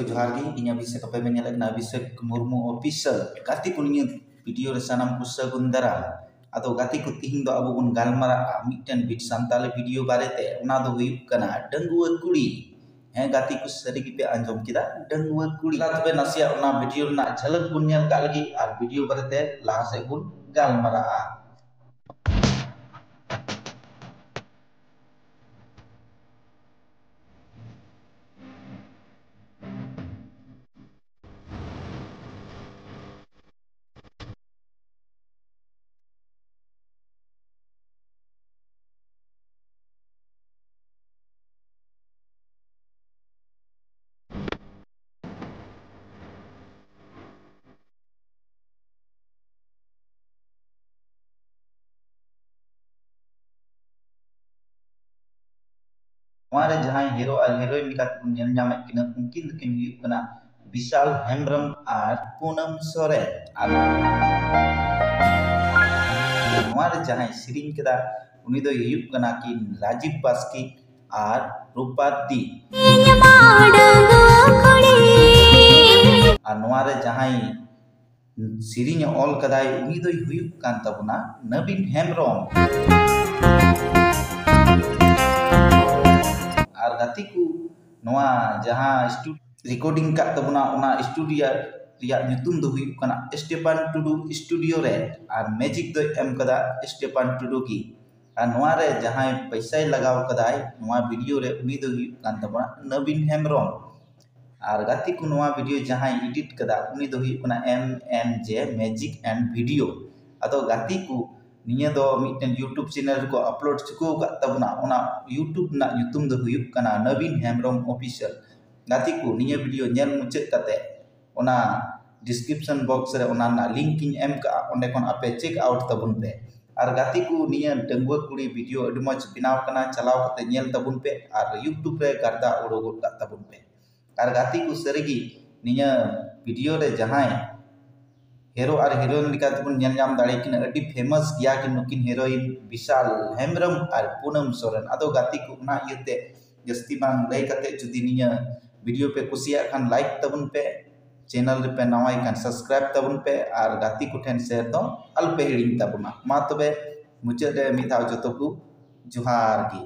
जोहार गे इन अभिषेक पे मेन अभिषेक मुर्मू ऑफिशियल गाती को निया वीडियो रे सानाम को सगुन दारा आदो गाती को तिहिं दो अबो बुन गालमारा मिटन बिट सानताले वीडियो बारेते ओना दो हुयुक कना डंगुआ कुड़ी हैं गाती को सरी पे अंजम किदा डंगुआ कुड़ी ला तबे नासिया ओना वीडियो ना झलक बुन नेल का लगी आर वीडियो बारेते लाहा से बुन गालमारा हमारे जहां हीरो और हीरोइन निका नेल नामे किना उनकिन किन हुयुक कना विशाल हेम्ब्रम और पूनम सोरेन और हमारे जहां सिरिंग कदा उनी दो हुयुक कना कि राजीव बास्की और रूपादी और हमारे जहां सिरिंग ऑल कदाई उनी दो हुयुक कान तबना नवीन हेम्ब्रम और गाती को नवा जहां रिकॉर्डिंग का तबना ओना स्टूडियो रिया नुतुम दो हुयुक कना स्टेफान टुडू स्टूडियो रे और मैजिक दो एम कदा स्टेफान टुडू की और नवा रे जहां पैसा लगाव कदाई नवा वीडियो रे उनी दो हुयुक कान तबना नवीन हेम्ब्रम और गाती को नवा वीडियो जहां एडिट कदा उनी दो हुयुक कना MNJ मैजिक एंड वीडियो अदो गाती को निया दो मिटन यूट्यूब चैनल को अपलोड चुको का तबना ओना यूट्यूब ना यूट्यूब दो हुयुक कना नवीन हेम्ब्रम ऑफिशियल गाती को निया वीडियो नेल मुचे कते ओना डिस्क्रिप्शन बॉक्स रे ओना ना लिंक इन एम का ओंडे कोन आपे चेक आउट तबुन पे और गाती को निया डंगुआ कुड़ी वीडियो अडी मज बिनाव कना चलाव कते नेल तबुन पे और यूट्यूब रे गर्दा उडोगोट का तबुन पे और गाती को सरीगी निया वीडियो रे जहां हीरो और हीरोइन लिका तबुन नेल नाम दाड़े किन अडी फेमस गया कि नुकिन हीरोइन विशाल हेम्ब्रम और पूनम सोरेन अदो गाती को ना इयते जस्ती बांग लay कते जुदी निया वीडियो पे कुसिया खान लाइक तबुन पे चैनल पे नवाई खान सब्सक्राइब तबुन पे और गाती को ठेन शेयर दो अल्पे हिडिंग तबुना मा तबे मुचे रे मिथाव जतो को जोहार गी।